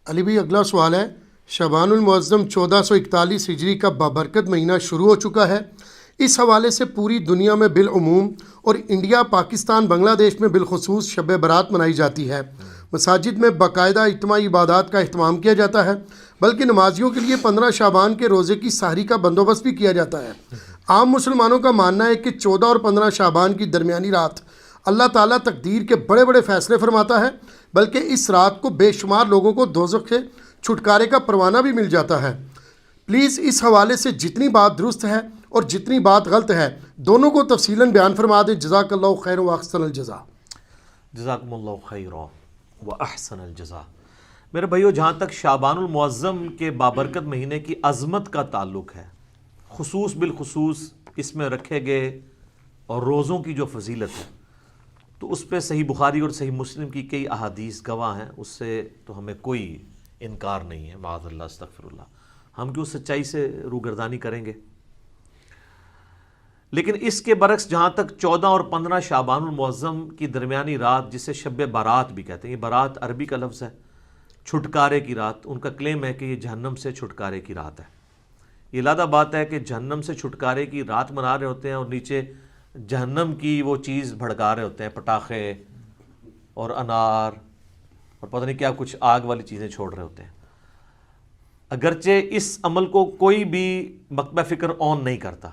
علی بھائی اگلا سوال ہے، شعبان المعظم 1441 ہجری کا بابرکت مہینہ شروع ہو چکا ہے۔ اس حوالے سے پوری دنیا میں بالعموم اور انڈیا، پاکستان، بنگلہ دیش میں بالخصوص شب برات منائی جاتی ہے۔ مساجد میں باقاعدہ اجتماعی عبادات کا اہتمام کیا جاتا ہے، بلکہ نمازیوں کے لیے 15 شعبان کے روزے کی سحری کا بندوبست بھی کیا جاتا ہے۔ عام مسلمانوں کا ماننا ہے کہ 14 اور 15 شعبان کی درمیانی رات اللہ تعالیٰ تقدیر کے بڑے بڑے فیصلے فرماتا ہے، بلکہ اس رات کو بے شمار لوگوں کو دوزخ سے چھٹکارے کا پروانہ بھی مل جاتا ہے۔ پلیز اس حوالے سے جتنی بات درست ہے اور جتنی بات غلط ہے دونوں کو تفصیلاً بیان فرما دیں۔ جزاک اللہ خیر و احسن الجزا۔ جزاکم اللہ خیر و احسن الجزا۔ میرے بھائیو، جہاں تک شعبان المعظم کے بابرکت مہینے کی عظمت کا تعلق ہے، خصوص بالخصوص اس میں رکھے گئے اور روزوں کی جو فضیلت ہے، تو اس پہ صحیح بخاری اور صحیح مسلم کی کئی احادیث گواہ ہیں، اس سے تو ہمیں کوئی انکار نہیں ہے، معاذ اللہ استغفر اللہ۔ ہم کیوں سچائی سے روگردانی کریں گے؟ لیکن اس کے برعکس جہاں تک 14 اور 15 شعبان المعظم کی درمیانی رات، جسے شب برات بھی کہتے ہیں، یہ برات عربی کا لفظ ہے، چھٹکارے کی رات، ان کا کلیم ہے کہ یہ جہنم سے چھٹکارے کی رات ہے۔ یہ لادہ بات ہے کہ جہنم سے چھٹکارے کی رات منا رہے ہوتے ہیں اور نیچے جہنم کی وہ چیز بھڑکا رہے ہوتے ہیں، پٹاخے اور انار اور پتہ نہیں کیا کچھ آگ والی چیزیں چھوڑ رہے ہوتے ہیں۔ اگرچہ اس عمل کو کوئی بھی مکتبہ فکر آن نہیں کرتا،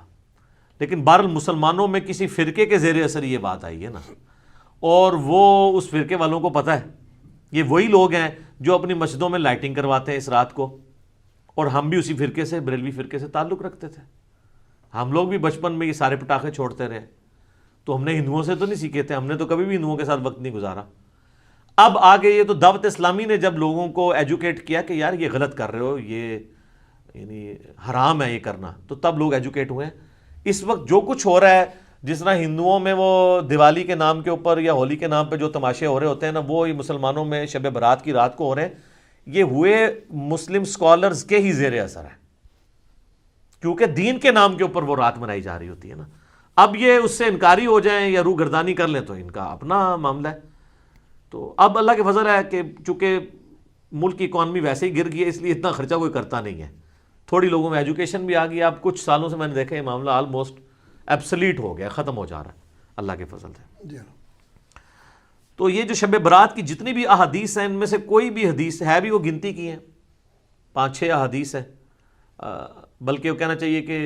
لیکن بہرحال مسلمانوں میں کسی فرقے کے زیر اثر یہ بات آئی ہے نا، اور وہ اس فرقے والوں کو پتہ ہے، یہ وہی لوگ ہیں جو اپنی مسجدوں میں لائٹنگ کرواتے ہیں اس رات کو، اور ہم بھی اسی فرقے سے، بریلوی فرقے سے تعلق رکھتے تھے۔ ہم لوگ بھی بچپن میں یہ سارے پٹاخے چھوڑتے رہے، تو ہم نے ہندوؤں سے تو نہیں سیکھے تھے، ہم نے تو کبھی بھی ہندوؤں کے ساتھ وقت نہیں گزارا۔ اب آگے یہ تو دعوت اسلامی نے جب لوگوں کو ایجوکیٹ کیا کہ یار یہ غلط کر رہے ہو، یہ یعنی حرام ہے یہ کرنا، تو تب لوگ ایجوکیٹ ہوئے۔ اس وقت جو کچھ ہو رہا ہے، جس طرح ہندوؤں میں وہ دیوالی کے نام کے اوپر یا ہولی کے نام پہ جو تماشے ہو رہے ہوتے ہیں نا، وہ مسلمانوں میں شب برات کی رات کو ہو رہے ہیں، یہ ہوئے مسلم سکالرز کے ہی زیر اثر ہے، کیونکہ دین کے نام کے اوپر وہ رات منائی جا رہی ہوتی ہے نا۔ اب یہ اس سے انکاری ہو جائیں یا روح گردانی کر لیں تو ان کا اپنا معاملہ ہے۔ تو اب اللہ کے فضل ہے کہ چونکہ ملک کی اکانومی ویسے ہی گر گئی ہے، اس لیے اتنا خرچہ کوئی کرتا نہیں ہے، تھوڑی لوگوں میں ایجوکیشن بھی آ گئی۔ اب کچھ سالوں سے میں نے دیکھا یہ معاملہ آلموسٹ ایبسلیٹ ہو گیا، ختم ہو جا رہا ہے اللہ کے فضل سے۔ تو یہ جو شب برات کی جتنی بھی احادیث ہیں، ان میں سے کوئی بھی حدیث ہے بھی وہ گنتی کی ہیں، 5-6 احادیث ہیں، بلکہ وہ کہنا چاہیے کہ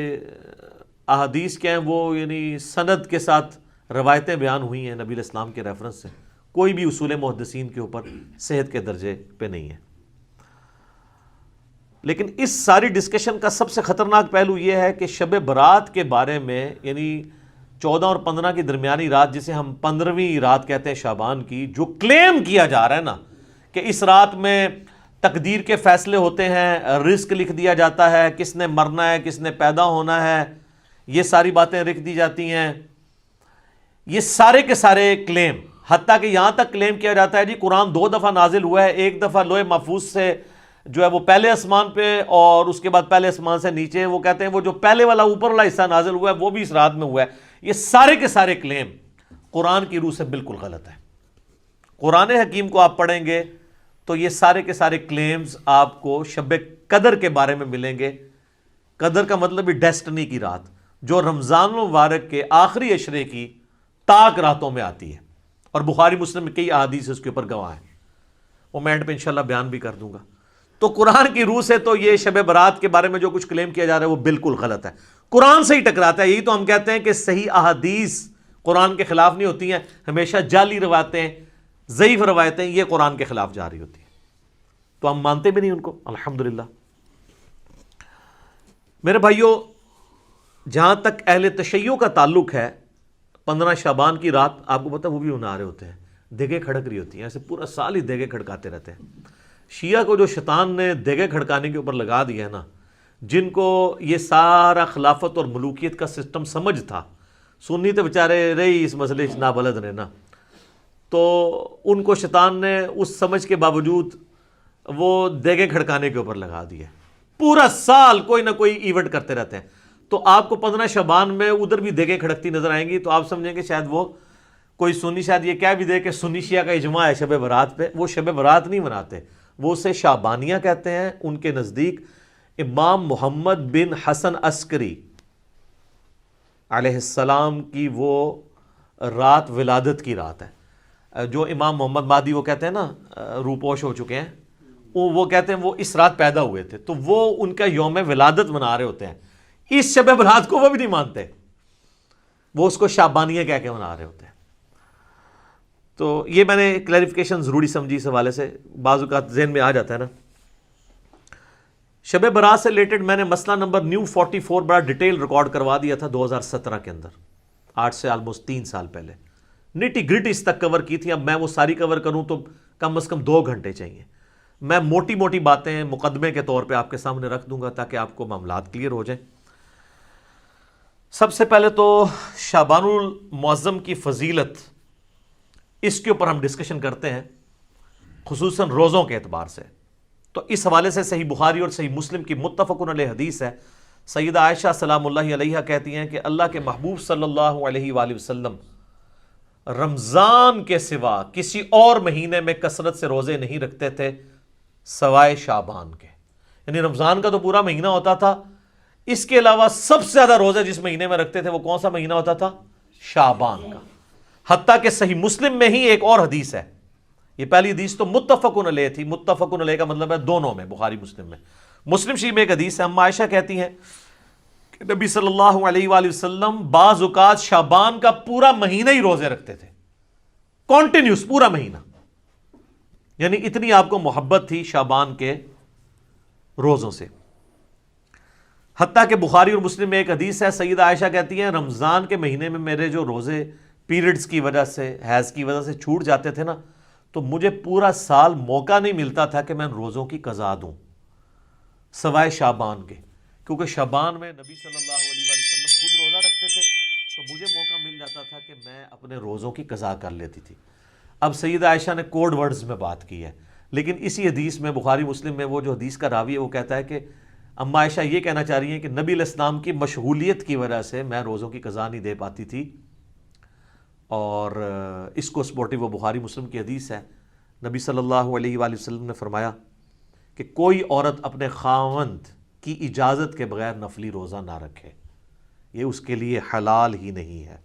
احادیث کیا ہیں، وہ یعنی سند کے ساتھ روایتیں بیان ہوئی ہیں نبی علیہ السلام کے ریفرنس سے، کوئی بھی اصول محدثین کے اوپر صحت کے درجے پہ نہیں ہے۔ لیکن اس ساری ڈسکشن کا سب سے خطرناک پہلو یہ ہے کہ شب برات کے بارے میں، یعنی 14 اور 15 کی درمیانی رات، جسے ہم 15ویں رات کہتے ہیں شعبان کی، جو کلیم کیا جا رہا ہے نا کہ اس رات میں تقدیر کے فیصلے ہوتے ہیں، رزق لکھ دیا جاتا ہے، کس نے مرنا ہے، کس نے پیدا ہونا ہے، یہ ساری باتیں لکھ دی جاتی ہیں۔ یہ سارے کے سارے کلیم، حتیٰ کہ یہاں تک کلیم کیا جاتا ہے جی قرآن 2 دفعہ نازل ہوا ہے، ایک دفعہ لوح محفوظ سے جو ہے وہ پہلے آسمان پہ، اور اس کے بعد پہلے آسمان سے نیچے، وہ کہتے ہیں وہ جو پہلے والا اوپر والا حصہ نازل ہوا ہے وہ بھی اس رات میں ہوا ہے۔ یہ سارے کے سارے کلیم قرآن کی روح سے بالکل غلط ہے۔ قرآن حکیم کو آپ پڑھیں گے تو یہ سارے کے سارے کلیمز آپ کو شب قدر کے بارے میں ملیں گے۔ قدر کا مطلب ہی ڈیسٹنی کی رات، جو رمضان المبارک کے آخری عشرے کی تاک راتوں میں آتی ہے، اور بخاری مسلم میں کئی احادیث اس کے اوپر گواہ ہیں، وہ میں اینڈ پہ انشاءاللہ بیان بھی کر دوں گا۔ تو قرآن کی روح سے تو یہ شب برات کے بارے میں جو کچھ کلیم کیا جا رہا ہے وہ بالکل غلط ہے، قرآن سے ہی ٹکراتا ہے۔ یہی تو ہم کہتے ہیں کہ صحیح احادیث قرآن کے خلاف نہیں ہوتی ہیں، ہمیشہ جعلی روایتیں، ضعیف روایتیں یہ قرآن کے خلاف جا رہی ہوتی ہیں، تو ہم مانتے بھی نہیں ان کو، الحمدللہ۔ میرے بھائیوں، جہاں تک اہل تشیع کا تعلق ہے، 15 شعبان کی رات آپ کو پتہ وہ بھی منا رہے ہوتے ہیں، دیگیں کھڑک رہی ہوتی ہیں، ایسے پورا سال ہی دیگیں کھڑکاتے رہتے ہیں۔ شیعہ کو جو شیطان نے دیگیں کھڑکانے کے اوپر لگا دیا ہے نا، جن کو یہ سارا خلافت اور ملوکیت کا سسٹم سمجھ تھا، سنی تو بیچارے رہی اس مسئلے سے نابلد رہنا، تو ان کو شیطان نے اس سمجھ کے باوجود وہ دیگیں کھڑکانے کے اوپر لگا دیا، پورا سال کوئی نہ کوئی ایونٹ کرتے رہتے ہیں۔ تو آپ کو 15 شعبان میں ادھر بھی دیگیں کھڑکتی نظر آئیں گی، تو آپ سمجھیں گے شاید وہ کوئی سنی شاید یہ کہہ بھی دے کہ سنی شیعہ کا اجماع ہے شب برات پہ۔ وہ شب برات نہیں مناتے، وہ اسے شعبانیہ کہتے ہیں. ان کے نزدیک امام محمد بن حسن عسکری علیہ السلام کی وہ رات ولادت کی رات ہے. جو امام محمد مہدی وہ کہتے ہیں نا روپوش ہو چکے ہیں, وہ کہتے ہیں وہ اس رات پیدا ہوئے تھے, تو وہ ان کا یوم ولادت منا رہے ہوتے ہیں. اس شب برات کو وہ بھی نہیں مانتے, وہ اس کو شعبانیہ کہہ کے منا رہے ہوتے ہیں. تو یہ میں نے کلیریفیکیشن ضروری سمجھی اس حوالے سے, بعض اوقات ذہن میں آ جاتا ہے نا. شب برات سے ریلیٹڈ میں نے مسئلہ نمبر نیو 44 بڑا ڈیٹیل ریکارڈ کروا دیا تھا 2017 کے اندر, 8 سے آلموسٹ 3 سال پہلے. نیٹی گریٹی اس تک کور کی تھی. اب میں وہ ساری کور کروں تو کم از کم 2 گھنٹے چاہیے. میں موٹی موٹی باتیں مقدمے کے طور پہ آپ کے سامنے رکھ دوں گا تاکہ آپ کو معاملات کلیئر ہو جائیں. سب سے پہلے تو شعبان المعظم کی فضیلت, اس کے اوپر ہم ڈسکشن کرتے ہیں خصوصاً روزوں کے اعتبار سے. تو اس حوالے سے صحیح بخاری اور صحیح مسلم کی متفقن علیہ حدیث ہے. سیدہ عائشہ سلام اللہ علیہا کہتی ہیں کہ اللہ کے محبوب صلی اللہ علیہ وآلہ وسلم رمضان کے سوا کسی اور مہینے میں کثرت سے روزے نہیں رکھتے تھے سوائے شعبان کے. یعنی رمضان کا تو پورا مہینہ ہوتا تھا, اس کے علاوہ سب سے زیادہ روزے جس مہینے میں رکھتے تھے وہ کون سا مہینہ ہوتا تھا؟ شعبان کا. حتیٰ کہ صحیح مسلم میں ہی ایک اور حدیث ہے, یہ پہلی حدیث تو متفقن علیہ تھی. متفقن علیہ کا مطلب ہے دونوں میں, بخاری مسلم میں. مسلم شریف میں ایک حدیث ہے, اما عائشہ کہتی ہیں کہ نبی صلی اللہ علیہ وآلہ وسلم بعض اوقات شعبان کا پورا مہینہ ہی روزے رکھتے تھے, کانٹینیوس پورا مہینہ. یعنی اتنی آپ کو محبت تھی شعبان کے روزوں سے. حتیٰ کہ بخاری اور مسلم میں ایک حدیث ہے, سیدہ عائشہ کہتی ہیں رمضان کے مہینے میں میرے جو روزے پیریڈز کی وجہ سے, حیض کی وجہ سے چھوٹ جاتے تھے نا, تو مجھے پورا سال موقع نہیں ملتا تھا کہ میں روزوں کی قضا دوں سوائے شعبان کے, کیونکہ شعبان میں نبی صلی اللہ علیہ وسلم خود روزہ رکھتے تھے, تو مجھے موقع مل جاتا تھا کہ میں اپنے روزوں کی قضا کر لیتی تھی. اب سیدہ عائشہ نے کوڈ ورڈز میں بات کی ہے, لیکن اسی حدیث میں بخاری مسلم میں وہ جو حدیث کا راوی ہے وہ کہتا ہے کہ اما عائشہ یہ کہنا چاہ رہی ہیں کہ نبی علیہ السلام کی مشغولیت کی وجہ سے میں روزوں کی قضا نہیں دے پاتی تھی. اور اس کو سپورٹو وہ بخاری مسلم کی حدیث ہے. نبی صلی اللہ علیہ وآلہ وسلم نے فرمایا کہ کوئی عورت اپنے خاوند کی اجازت کے بغیر نفلی روزہ نہ رکھے, یہ اس کے لیے حلال ہی نہیں ہے.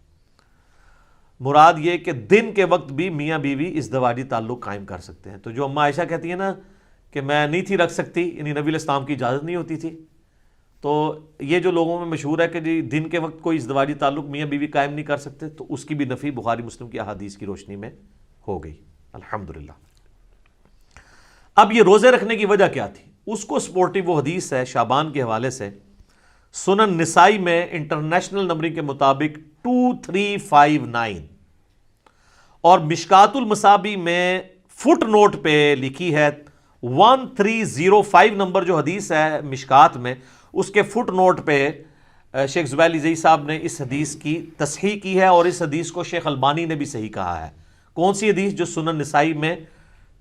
مراد یہ کہ دن کے وقت بھی میاں بیوی ازدواجی تعلق قائم کر سکتے ہیں. تو جو اما عائشہ کہتی ہے نا کہ میں نہیں تھی رکھ سکتی, یعنی نبی علیہ السلام کی اجازت نہیں ہوتی تھی, تو یہ جو لوگوں میں مشہور ہے کہ جی دن کے وقت کوئی ازدواجی تعلق میاں بیوی قائم نہیں کر سکتے, تو اس کی بھی نفی بخاری مسلم کی احادیث کی روشنی میں ہو گئی الحمدللہ. اب یہ روزے رکھنے کی وجہ کیا تھی, اس کو سپورٹو وہ حدیث ہے شعبان کے حوالے سے, سنن نسائی میں انٹرنیشنل نمبرنگ کے مطابق 2359 اور مشکات المصابی میں فٹ نوٹ پہ لکھی ہے 1305 نمبر جو حدیث ہے مشکات میں, اس کے فٹ نوٹ پہ شیخ زبیر زئی صاحب نے اس حدیث کی تصحیح کی ہے, اور اس حدیث کو شیخ البانی نے بھی صحیح کہا ہے. کون سی حدیث؟ جو سنن نسائی میں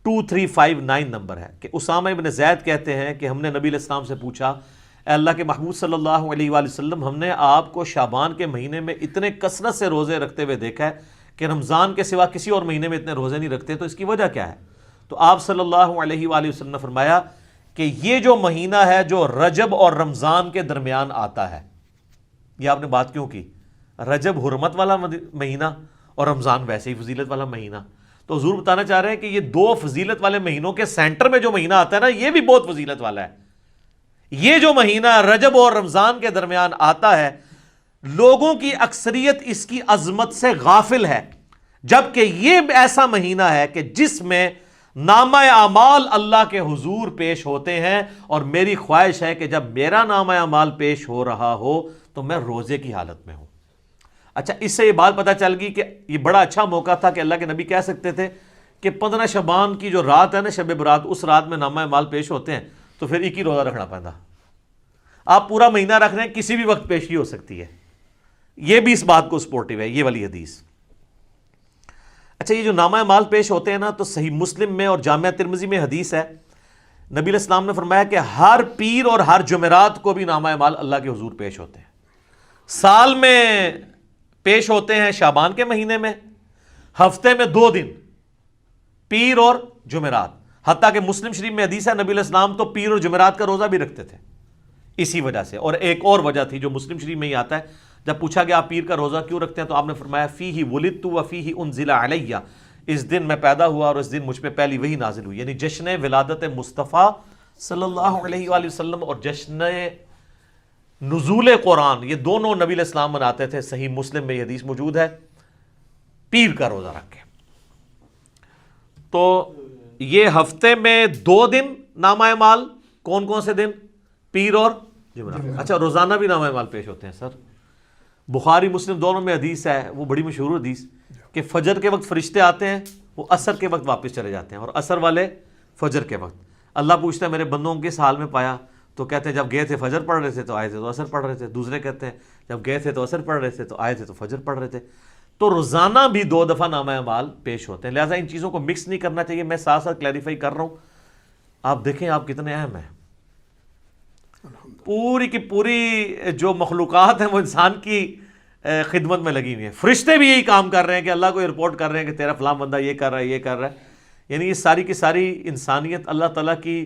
2359 نمبر ہے, کہ اسامہ ابن زید کہتے ہیں کہ ہم نے نبی علیہ السلام سے پوچھا اے اللہ کے محبوب صلی اللہ علیہ وآلہ وسلم, ہم نے آپ کو شعبان کے مہینے میں اتنے کثرت سے روزے رکھتے ہوئے دیکھا ہے کہ رمضان کے سوا کسی اور مہینے میں اتنے روزے نہیں رکھتے, تو اس کی وجہ کیا ہے؟ تو آپ صلی اللہ علیہ وآلہ وسلم نے فرمایا کہ یہ جو مہینہ ہے جو رجب اور رمضان کے درمیان آتا ہے. یہ آپ نے بات کیوں کی؟ رجب حرمت والا مہینہ اور رمضان ویسے ہی فضیلت والا مہینہ. تو حضور بتانا چاہ رہے ہیں کہ یہ دو فضیلت والے مہینوں کے سینٹر میں جو مہینہ آتا ہے نا, یہ بھی بہت فضیلت والا ہے. یہ جو مہینہ رجب اور رمضان کے درمیان آتا ہے, لوگوں کی اکثریت اس کی عظمت سے غافل ہے, جبکہ یہ ایسا مہینہ ہے کہ جس میں نامہ اعمال اللہ کے حضور پیش ہوتے ہیں, اور میری خواہش ہے کہ جب میرا نامہ اعمال پیش ہو رہا ہو تو میں روزے کی حالت میں ہوں. اچھا, اس سے یہ بات پتہ چل گئی کہ یہ بڑا اچھا موقع تھا کہ اللہ کے نبی کہہ سکتے تھے کہ 15 شعبان کی جو رات ہے نا, شب برات, اس رات میں نامہ اعمال پیش ہوتے ہیں, تو پھر ایک ہی روزہ رکھنا پڑتا. آپ پورا مہینہ رکھ رہے ہیں, کسی بھی وقت پیشگی ہو سکتی ہے. یہ بھی اس بات کو سپورٹو ہے یہ والی حدیث. اچھا, یہ جو نامہ اعمال پیش ہوتے ہیں نا, تو صحیح مسلم میں اور جامعہ ترمذی میں حدیث ہے, نبی علیہ السلام نے فرمایا کہ ہر پیر اور ہر جمعرات کو بھی نامہ اعمال اللہ کے حضور پیش ہوتے ہیں. سال میں پیش ہوتے ہیں شعبان کے مہینے میں, ہفتے میں 2 دن پیر اور جمعرات, حتیٰ کہ مسلم شریف میں حدیث ہے نبی علیہ السلام تو پیر اور جمعرات کا روزہ بھی رکھتے تھے اسی وجہ سے. اور ایک اور وجہ تھی جو مسلم شریف میں ہی آتا ہے, جب پوچھا کہ آپ پیر کا روزہ کیوں رکھتے ہیں تو آپ نے فرمایا فیہ ولدت و فیہ انزل علیہ, اس دن میں پیدا ہوا اور اس دن مجھ پہ پہلی وحی نازل ہوئی. یعنی جشن ولادت مصطفیٰ صلی اللہ علیہ وآلہ وسلم اور جشن نزول قرآن, یہ دونوں نبی علیہ السلام مناتے تھے. صحیح مسلم میں یہ حدیث موجود ہے پیر کا روزہ رکھ کے. تو یہ ہفتے میں 2 دن نامہ اعمال, کون کون سے دن؟ پیر اور جمعرات. اچھا روزانہ بھی نامہ اعمال پیش ہوتے ہیں سر؟ بخاری مسلم دونوں میں حدیث ہے, وہ بڑی مشہور حدیث کہ فجر کے وقت فرشتے آتے ہیں, وہ عصر کے وقت واپس چلے جاتے ہیں, اور عصر والے فجر کے وقت. اللہ پوچھتا ہے میرے بندوں کو کس حال میں پایا؟ تو کہتے ہیں جب گئے تھے فجر پڑھ رہے تھے تو آئے تھے تو عصر پڑھ رہے تھے. دوسرے کہتے ہیں جب گئے تھے تو عصر پڑھ رہے تھے تو آئے تھے تو فجر پڑھ رہے تھے. تو روزانہ بھی 2 دفعہ نامہ اعمال پیش ہوتے ہیں. لہٰذا ان چیزوں کو مکس نہیں کرنا چاہیے. میں ساتھ ساتھ کلیریفائی کر رہا ہوں, آپ دیکھیں آپ کتنے اہم ہیں. پوری کی پوری جو مخلوقات ہیں وہ انسان کی خدمت میں لگی ہوئی ہیں. فرشتے بھی یہی کام کر رہے ہیں کہ اللہ کو رپورٹ کر رہے ہیں کہ تیرا فلاں بندہ یہ کر رہا ہے, یہ کر رہا ہے. یعنی یہ ساری کی ساری انسانیت اللہ تعالیٰ کی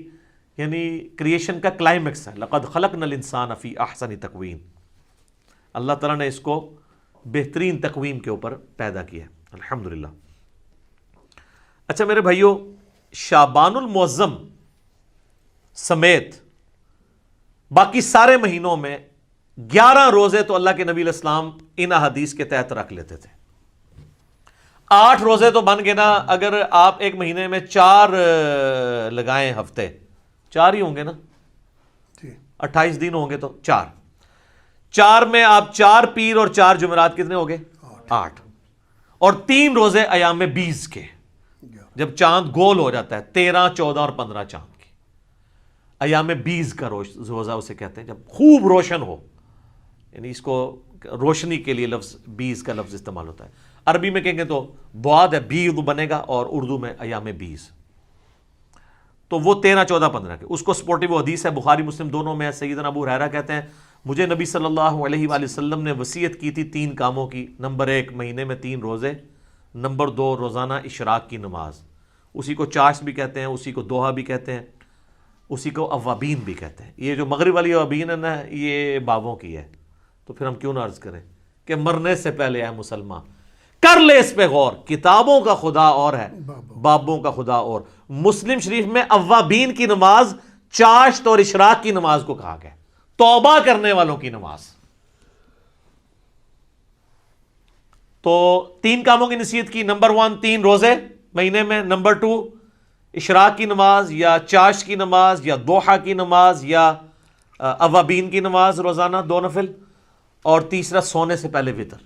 یعنی کریشن کا کلائمیکس ہے. لقد خلقنا الانسان فی احسن تقویم. اللہ تعالیٰ نے اس کو بہترین تقویم کے اوپر پیدا کیا ہے, الحمدللہ. اچھا میرے بھائیو, شعبان المعظم سمیت باقی سارے مہینوں میں 11 روزے تو اللہ کے نبی علیہ السلام ان احادیث کے تحت رکھ لیتے تھے. 8 روزے تو بن گئے نا. اگر آپ ایک مہینے میں 4 لگائیں, ہفتے 4 ہی ہوں گے نا, 28 دن ہوں گے تو 4 میں آپ 4 پیر اور 4 جمعرات کتنے ہو گئے؟ 8. اور 3 روزے ایام 20 کے, جب چاند گول ہو جاتا ہے 13, 14 اور 15 چاند کی, ایام 20 کا روزہ اسے کہتے ہیں, جب خوب روشن ہو. یعنی اس کو روشنی کے لیے لفظ 20 کا لفظ استعمال ہوتا ہے. عربی میں کہیں گے تو بعد ہے, بیض بنے گا, اور اردو میں ایام 20. تو وہ 13, 14, 15 کے, اس کو سپورٹیو حدیث ہے بخاری مسلم دونوں میں. سیدنا ابو ہریرہ کہتے ہیں مجھے نبی صلی اللہ علیہ وآلہ وسلم نے وصیت کی تھی 3 کاموں کی. نمبر 1 مہینے میں 3 روزے. نمبر 2 روزانہ اشراق کی نماز, اسی کو چاشت بھی کہتے ہیں, اسی کو دوحہ بھی کہتے ہیں, اسی کو اوابین بھی کہتے ہیں. یہ جو مغرب والی اوابین ہے نا, یہ بابوں کی ہے. تو پھر ہم کیوں نہ عرض کریں کہ مرنے سے پہلے اے مسلمان کر لے اس پہ غور, کتابوں کا خدا اور ہے, بابوں کا خدا اور. مسلم شریف میں اوابین کی نماز چاشت اور اشراق کی نماز کو کہا گیا, توبہ کرنے والوں کی نماز. تو 3 کاموں کی نصیحت کی. نمبر 1 3 روزے مہینے میں. نمبر 2 اشراق کی نماز یا چاشت کی نماز یا دوحہ کی نماز یا اوابین کی نماز روزانہ 2 نفل. اور تیسرا سونے سے پہلے وتر.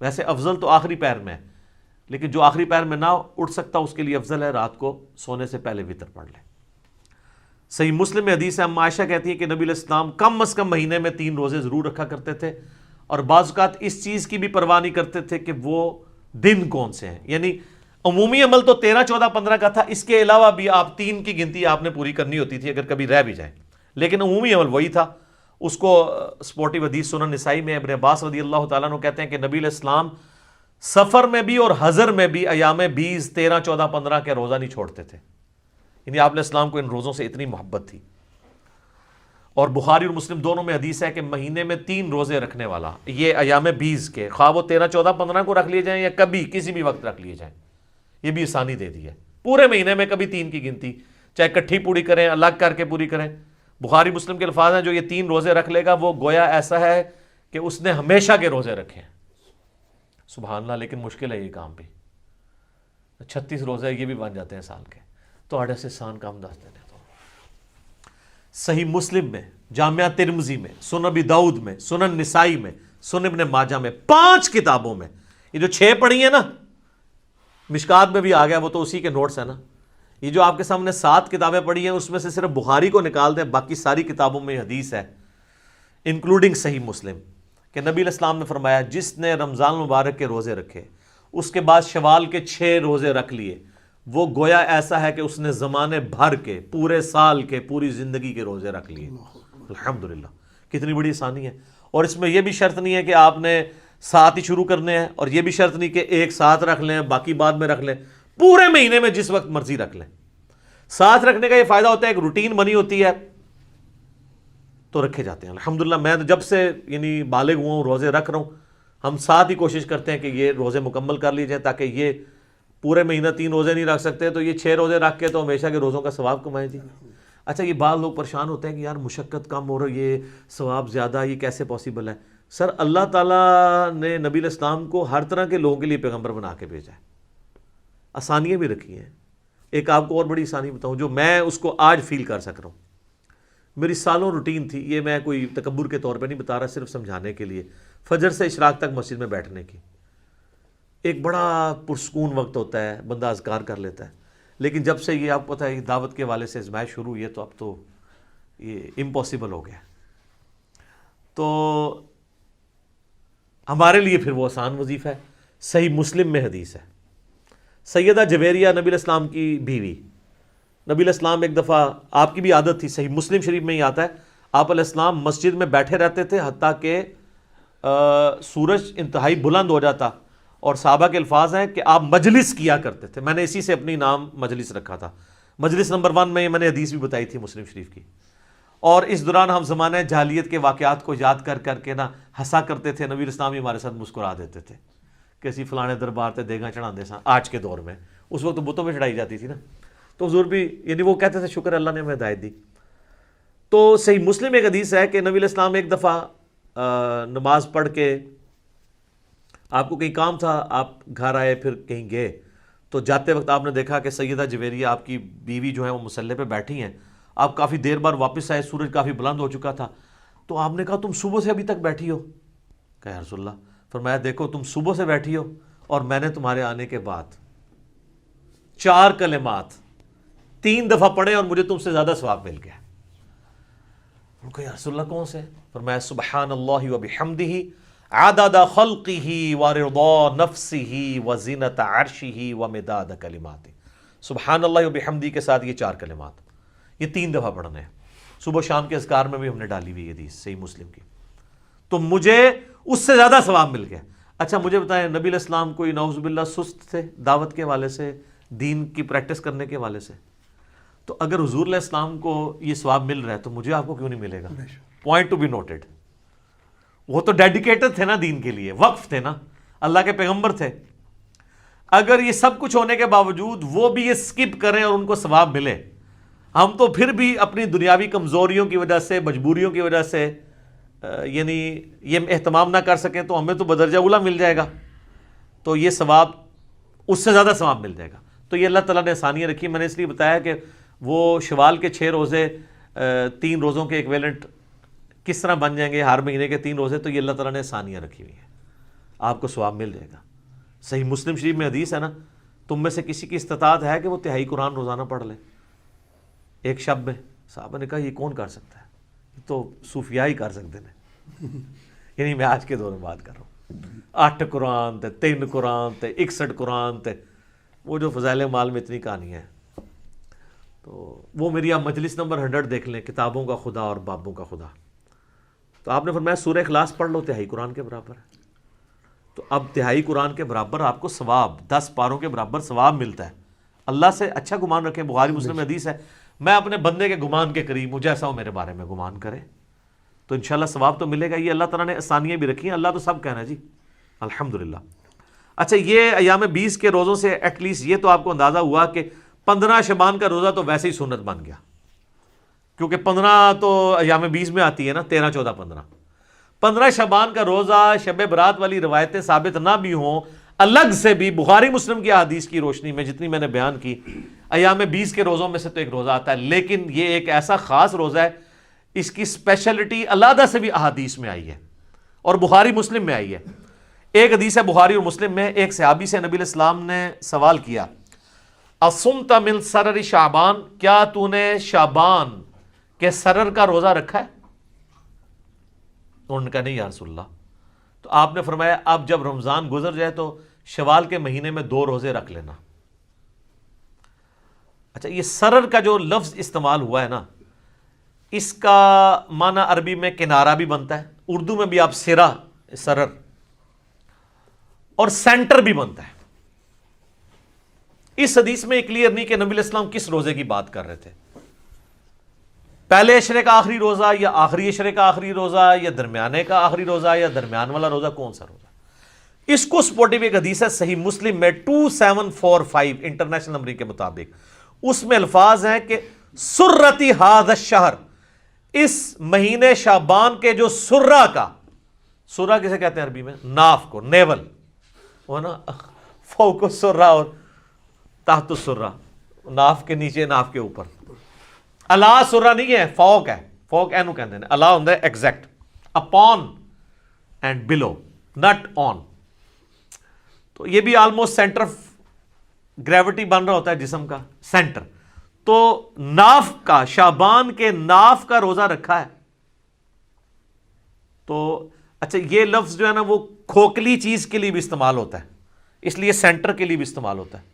ویسے افضل تو آخری پہر میں ہے, لیکن جو آخری پہر میں نہ اٹھ سکتا اس کے لیے افضل ہے رات کو سونے سے پہلے وتر پڑھ لے. صحیح مسلم میں حدیث ہے, اما عائشہ کہتی ہے کہ نبی علیہ السلام کم از کم مہینے میں 3 روزے ضرور رکھا کرتے تھے, اور بعض اوقات اس چیز کی بھی پرواہ نہیں کرتے تھے کہ وہ دن کون سے ہیں. یعنی عمومی عمل تو 13, 14, 15 کا تھا, اس کے علاوہ بھی آپ 3 کی گنتی آپ نے پوری کرنی ہوتی تھی اگر کبھی رہ بھی جائیں, لیکن عمومی عمل وہی تھا. اس کو سپورٹیو حدیث سنن نسائی میں ابن عباس رضی اللہ تعالیٰ عنہ کہتے ہیں کہ نبی علیہ السلام سفر میں بھی اور حضر میں بھی ایام 20, 13, 14, 15 کے روزہ نہیں چھوڑتے تھے. یعنی آپ علیہ السلام کو ان روزوں سے اتنی محبت تھی. اور بخاری اور مسلم دونوں میں حدیث ہے کہ مہینے میں 3 روزے رکھنے والا, یہ ایام 20 کے, خواہ وہ 13, 14, 15 کو رکھ لیے جائیں یا کبھی کسی بھی وقت رکھ لیے جائیں, یہ بھی آسانی دے دی ہے. پورے مہینے میں کبھی 3 کی گنتی, چاہے کٹھی پوری کریں, الگ کر کے پوری کریں. بخاری مسلم کے الفاظ ہیں جو یہ 3 روزے رکھ لے گا وہ گویا ایسا ہے کہ اس نے ہمیشہ کے روزے رکھے ہیں. سبحان اللہ, لیکن مشکل ہے یہ کام بھی. 36 روزے یہ بھی بن جاتے ہیں سال کے, تو آڑے سے سان کام دس دینے. تو صحیح مسلم میں, جامعہ ترمذی میں, سنن ابی داؤد میں, سنن نسائی میں, سنن ابن ماجہ میں, 5 کتابوں میں, یہ جو 6 پڑھی ہیں نا, مشکات میں بھی آ گیا, وہ تو اسی کے نوٹس ہیں نا. یہ جو آپ کے سامنے 7 کتابیں پڑھی ہیں اس میں سے صرف بخاری کو نکال دیں, باقی ساری کتابوں میں حدیث ہے انکلوڈنگ صحیح مسلم کہ نبی علیہ السلام نے فرمایا جس نے رمضان مبارک کے روزے رکھے اس کے بعد شوال کے 6 روزے رکھ لیے, وہ گویا ایسا ہے کہ اس نے زمانے بھر کے, پورے سال کے, پوری زندگی کے روزے رکھ لیے. الحمدللہ, کتنی بڑی آسانی ہے. اور اس میں یہ بھی شرط نہیں ہے کہ آپ نے 7 ہی شروع کرنے ہیں, اور یہ بھی شرط نہیں کہ ایک ساتھ رکھ لیں باقی بعد میں رکھ لیں. پورے مہینے میں جس وقت مرضی رکھ لیں. ساتھ رکھنے کا یہ فائدہ ہوتا ہے ایک روٹین بنی ہوتی ہے تو رکھے جاتے ہیں. الحمدللہ میں تو جب سے یعنی بالغ ہوا ہوں روزے رکھ رہا ہوں, ہم ساتھ ہی کوشش کرتے ہیں کہ یہ روزے مکمل کر لیے جائیں, تاکہ یہ پورے مہینہ 3 روزے نہیں رکھ سکتے تو یہ 6 روزے رکھ کے تو ہمیشہ کے روزوں کا ثواب کمائیں جی. اچھا یہ بعض لوگ پریشان ہوتے ہیں کہ یار مشقت کم ہو رہی ہے, ثواب زیادہ, یہ کیسے پاسبل ہے؟ سر اللہ تعالیٰ نے نبی علیہ السلام کو ہر طرح کے لوگوں کے لیے پیغمبر بنا کے بھیجا ہے, آسانیاں بھی رکھی ہیں. ایک آپ کو اور بڑی آسانی بتاؤں جو میں اس کو آج فیل کر سک رہا ہوں, میری سالوں روٹین تھی, یہ میں کوئی تکبر کے طور پہ نہیں بتا رہا, صرف سمجھانے کے لیے. فجر سے اشراق تک مسجد میں بیٹھنے کی ایک بڑا پرسکون وقت ہوتا ہے, بندہ اذکار کر لیتا ہے. لیکن جب سے یہ آپ کو پتہ ہے دعوت کے والے سے ازمائش شروع ہوئی ہے تو اب تو یہ امپاسبل ہو گیا. تو ہمارے لیے پھر وہ آسان وظیفہ ہے. صحیح مسلم میں حدیث ہے, سیدہ جویریہ نبی علیہ السلام کی بیوی, نبی علیہ السلام ایک دفعہ, آپ کی بھی عادت تھی, صحیح مسلم شریف میں ہی آتا ہے, آپ علیہ السلام مسجد میں بیٹھے رہتے تھے حتیٰ کہ سورج انتہائی بلند ہو جاتا, اور صحابہ کے الفاظ ہیں کہ آپ مجلس کیا کرتے تھے. میں نے اسی سے اپنی نام مجلس رکھا تھا. مجلس نمبر 1 میں نے حدیث بھی بتائی تھی مسلم شریف کی. اور اس دوران ہم زمانہ جاہلیت کے واقعات کو یاد کر کر کے نا ہنسا کرتے تھے. نبی اسلام ہی ہمارے ساتھ مسکرا دیتے تھے کہ اسی فلانے دربار تے دیگاں چڑھا دے سا. آج کے دور میں, اس وقت بتوں میں چڑھائی جاتی تھی نا, تو حضور بھی یعنی وہ کہتے تھے شکر اللہ نے ہمیں ہدایت دی. تو صحیح مسلم ایک حدیث ہے کہ نبی علیہ السلام ایک دفعہ نماز پڑھ کے, آپ کو کہیں کام تھا, آپ گھر آئے پھر کہیں گئے, تو جاتے وقت آپ نے دیکھا کہ سیدہ جویریہ آپ کی بیوی جو ہے وہ مصلی پہ بیٹھی ہیں. آپ کافی دیر بعد واپس آئے, سورج کافی بلند ہو چکا تھا. تو آپ نے کہا تم صبح سے ابھی تک بیٹھی ہو؟ کہا یا رسول اللہ. فرمایا دیکھو تم صبح سے بیٹھی ہو اور میں نے تمہارے آنے کے بعد 4 کلمات 3 دفعہ پڑھے اور مجھے تم سے زیادہ ثواب مل گیا. ان کو یا رسول اللہ کون سے؟ فرمایا سبحان اللہ وبحمدہ عدد خلقہ ورضا نفسہ وزینت عرشہ ومداد کلماتہ. سبحان اللہ وبحمدہ کے ساتھ یہ 4 کلمات, یہ 3 دفعہ پڑھنے ہیں. صبح شام کے اذکار میں بھی ہم نے ڈالی ہوئی حدیث صحیح مسلم کی, تو مجھے اس سے زیادہ ثواب مل گیا. اچھا مجھے بتائیں, نبی علیہ السلام کوئی نعوذ باللہ سست تھے دعوت کے والے سے, دین کی پریکٹس کرنے کے والے سے؟ تو اگر حضور علیہ السلام کو یہ ثواب مل رہا ہے تو مجھے آپ کو کیوں نہیں ملے گا؟ Point to be noted. وہ تو ڈیڈیکیٹڈ تھے نا دین کے لیے, وقف تھے نا, اللہ کے پیغمبر تھے. اگر یہ سب کچھ ہونے کے باوجود وہ بھی یہ سکپ کریں اور ان کو ثواب ملے, ہم تو پھر بھی اپنی دنیاوی کمزوریوں کی وجہ سے, مجبوریوں کی وجہ سے یعنی یہ اہتمام نہ کر سکیں, تو ہمیں تو بدرجہ اولیٰ مل جائے گا, تو یہ ثواب اس سے زیادہ ثواب مل جائے گا. تو یہ اللہ تعالیٰ نے آسانیاں رکھی. میں نے اس لیے بتایا کہ وہ شوال کے 6 روزے 3 روزوں کے ایکویلنٹ کس طرح بن جائیں گے, ہر مہینے کے 3 روزے, تو یہ اللہ تعالیٰ نے آسانیاں رکھی ہوئی ہیں, آپ کو ثواب مل جائے گا. صحیح مسلم شریف میں حدیث ہے نا, تم میں سے کسی کی استطاعت ہے کہ وہ 3 قرآن روزانہ پڑھ لے ایک شب میں؟ صحابہ نے کہا یہ کون کر سکتا ہے؟ یہ تو صوفیاء ہی کر سکتے ہیں. یعنی میں آج کے دور میں بات کر رہا ہوں, 8 قرآن تے 3 قرآن تے 61 قرآن تے, وہ جو فضائل مال میں اتنی کہانی ہے. تو وہ میری آپ مجلس نمبر 100 دیکھ لیں, کتابوں کا خدا اور بابوں کا خدا. تو آپ نے فرمایا سورہ اخلاص پڑھ لو, 3 قرآن کے برابر ہے. تو اب 3 قرآن کے برابر آپ کو ثواب, 10 پاروں کے برابر ثواب ملتا ہے. اللہ سے اچھا گمان رکھیں. بخاری مسلم میں حدیث ہے, میں اپنے بندے کے گمان کے قریب ہوں, جیسا وہ میرے بارے میں گمان کرے, تو انشاءاللہ ثواب تو ملے گا. یہ اللہ تعالیٰ نے آسانیاں بھی رکھی ہیں, اللہ تو سب کہنا ہے جی الحمدللہ. اچھا یہ ایام 20 کے روزوں سے ایٹ لیسٹ یہ تو آپ کو اندازہ ہوا کہ 15 شعبان کا روزہ تو ویسے ہی سنت بن گیا, کیونکہ 15 تو ایام 20 میں آتی ہے نا, 13 14 15. 15 شعبان کا روزہ شب برات والی روایتیں ثابت نہ بھی ہوں, الگ سے بھی بخاری مسلم کی احادیث کی روشنی میں جتنی میں نے بیان کی, ایام 20 کے روزوں میں سے تو ایک روزہ آتا ہے. لیکن یہ ایک ایسا خاص روزہ ہے, اس کی اسپیشلٹی علیحدہ سے بھی احادیث میں آئی ہے اور بخاری مسلم میں آئی ہے. ایک حدیث ہے بخاری اور مسلم میں, ایک صحابی سے نبی علیہ السلام نے سوال کیا, اصمت من سرر شعبان, کیا تو نے شعبان کے سرر کا روزہ رکھا ہے؟ انہوں نے کہا نہیں یا رسول اللہ. تو آپ نے فرمایا اب جب رمضان گزر جائے تو شوال کے مہینے میں 2 روزے رکھ لینا. اچھا یہ سرر کا جو لفظ استعمال ہوا ہے نا, اس کا معنی عربی میں کنارہ بھی بنتا ہے, اردو میں بھی آپ سرا, سرر, اور سینٹر بھی بنتا ہے. اس حدیث میں کلیئر نہیں کہ نبی علیہ السلام کس روزے کی بات کر رہے تھے، پہلے عشرے کا آخری روزہ یا آخری عشرے کا آخری روزہ یا درمیانے کا آخری روزہ یا درمیان والا روزہ، کون سا روزہ؟ اس کو سپورٹیو ایک حدیث ہے صحیح مسلم میں 2745 انٹرنیشنل نمبر کے مطابق، اس میں الفاظ ہیں کہ سرتی ھذا الشہر، اس مہینے شعبان کے جو سرہ کا، سرہ کسے کہتے ہیں عربی میں؟ ناف کو، نیول، وہ نا فوق السرہ اور تحت السرہ، ناف کے نیچے ناف کے اوپر، اللہ سرہ نہیں ہے، فوق ہے، فوق اینو کہتے ہیں، اللہ ہوندا ہے ایگزیکٹ، اپون اینڈ بلو، نٹ آن، تو یہ بھی آلموسٹ سینٹر آف گریوٹی بن رہا ہوتا ہے جسم کا سینٹر، تو ناف کا، شعبان کے ناف کا روزہ رکھا ہے، تو اچھا یہ لفظ جو ہے نا وہ کھوکھلی چیز کے لیے بھی استعمال ہوتا ہے، اس لیے سینٹر کے لیے بھی استعمال ہوتا ہے،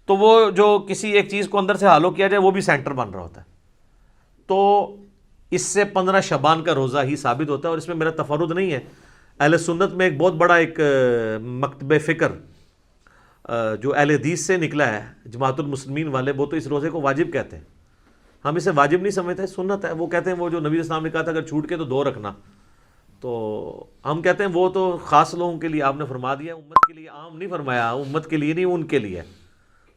تو وہ جو کسی ایک چیز کو اندر سے ہالو کیا جائے وہ بھی سینٹر بن رہا ہوتا ہے، تو اس سے 15 شعبان کا روزہ ہی ثابت ہوتا ہے، اور اس میں میرا تفرد نہیں ہے، اہل سنت میں ایک بہت بڑا ایک مکتب فکر جو اہل حدیث سے نکلا ہے، جماعت المسلمین والے، وہ تو اس روزے کو واجب کہتے ہیں، ہم اسے واجب نہیں سمجھتے، سنت ہے، وہ کہتے ہیں وہ جو نبی علیہ السلام نے کہا تھا اگر چھوٹ کے تو 2 رکھنا، تو ہم کہتے ہیں وہ تو خاص لوگوں کے لیے آپ نے فرما دیا، امت کے لیے عام نہیں فرمایا، امت کے لیے نہیں، ان کے لیے،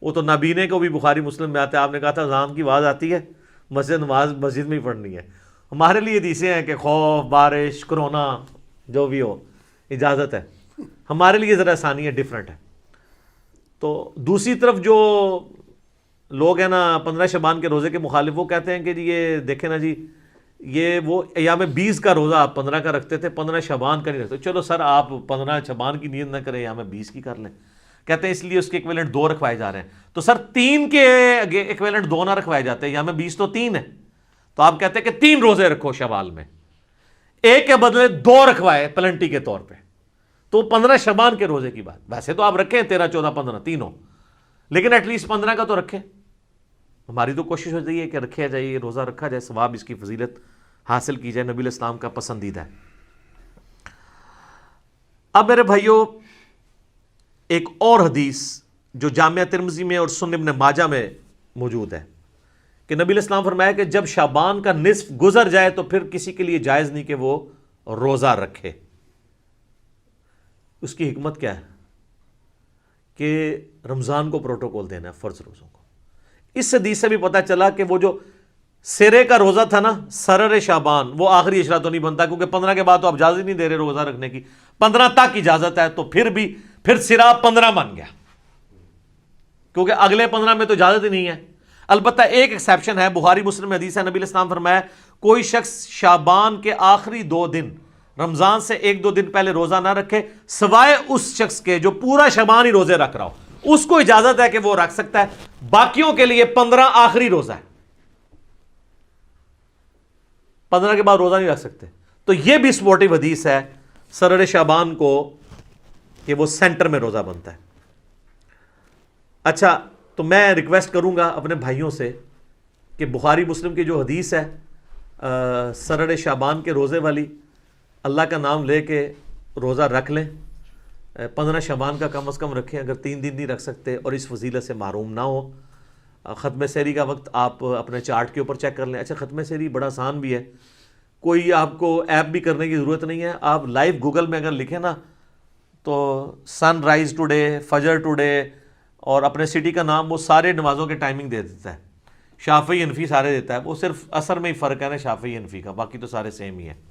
وہ تو نابینے کو بھی بخاری مسلم میں آتا ہے، آپ نے کہا تھا اذان کی آواز آتی ہے نماز مسجد میں ہی پڑھنی ہے، ہمارے لیے حدیثیں ہیں کہ خوف، بارش، کرونا جو بھی ہو اجازت ہے، ہمارے لیے ذرا آسانی ہے، ڈیفرنٹ ہے۔ تو دوسری طرف جو لوگ ہیں نا 15 شعبان کے روزے کے مخالف، وہ کہتے ہیں کہ جی یہ دیکھیں نا جی، یہ وہ ایام 20 کا روزہ آپ 15 کا رکھتے تھے، 15 شعبان کا نہیں رکھتے، چلو سر آپ 15 شعبان کی نیت نہ کریں، ایام 20 کی کر لیں، کہتے ہیں اس لیے اس کے ایکویلنٹ 2 رکھوائے جا رہے ہیں، تو سر 3 کے ایکویلنٹ 2 نہ رکھوائے جاتے ہیں، ایام 20 تو 3 ہے، تو آپ کہتے ہیں کہ 3 روزے رکھو شوال میں، ایک کے بدلے 2 رکھوائے پلنٹی کے طور پہ، تو 15 شعبان کے روزے کی بات، ویسے تو آپ رکھیں 13 14 15 تینوں، لیکن ایٹ لیسٹ 15 کا تو رکھیں، ہماری تو کوشش ہوتی ہے کہ رکھا جائے، یہ روزہ رکھا جائے، ثواب اس کی فضیلت حاصل کی جائے، نبی علیہ السلام کا پسندیدہ ہے۔ اب میرے بھائیوں ایک اور حدیث جو جامعہ ترمذی میں اور سنن ابن ماجہ میں موجود ہے کہ نبی علیہ السلام فرمایا کہ جب شعبان کا نصف گزر جائے تو پھر کسی کے لیے جائز نہیں کہ وہ روزہ رکھے۔ اس کی حکمت کیا ہے؟ کہ رمضان کو پروٹوکول دینا ہے، فرض روزوں کو۔ اس حدیث سے بھی پتہ چلا کہ وہ جو سرے کا روزہ تھا نا، سرر شعبان، وہ آخری عشرہ تو نہیں بنتا، کیونکہ 15 کے بعد تو آپ اجازت نہیں دے رہے روزہ رکھنے کی، 15 تک اجازت ہے، تو پھر سرا 15 بن گیا، کیونکہ اگلے 15 میں تو اجازت ہی نہیں ہے۔ البتہ ایک ایکسیپشن ہے، بخاری مسلم میں حدیث ہے، نبی علیہ السلام فرمایا کوئی شخص شعبان کے آخری 2 دن، رمضان سے 1-2 دن پہلے روزہ نہ رکھے، سوائے اس شخص کے جو پورا شعبان ہی روزے رکھ رہا ہو، اس کو اجازت ہے کہ وہ رکھ سکتا ہے، باقیوں کے لیے 15 آخری روزہ ہے، 15 کے بعد روزہ نہیں رکھ سکتے۔ تو یہ بھی سپورٹیو حدیث ہے سرر شعبان کو کہ وہ سینٹر میں روزہ بنتا ہے۔ اچھا، تو میں ریکویسٹ کروں گا اپنے بھائیوں سے کہ بخاری مسلم کی جو حدیث ہے سرر شعبان کے روزے والی، اللہ کا نام لے کے روزہ رکھ لیں، 15 شعبان کا کم از کم رکھیں، اگر 3 دن نہیں رکھ سکتے اور اس فضیلت سے محروم نہ ہو۔ ختم سحری کا وقت آپ اپنے چارٹ کے اوپر چیک کر لیں۔ اچھا، ختم سحری بڑا آسان بھی ہے، کوئی آپ کو ایپ بھی کرنے کی ضرورت نہیں ہے، آپ لائیو گوگل میں اگر لکھیں نا تو سن رائز ٹوڈے، فجر ٹوڈے، اور اپنے سٹی کا نام، وہ سارے نمازوں کے ٹائمنگ دے دیتا ہے، شافعی حنفی سارے دیتا ہے، وہ صرف عصر میں ہی فرق ہے نا شافعی حنفی کا، باقی تو سارے سیم ہی ہیں۔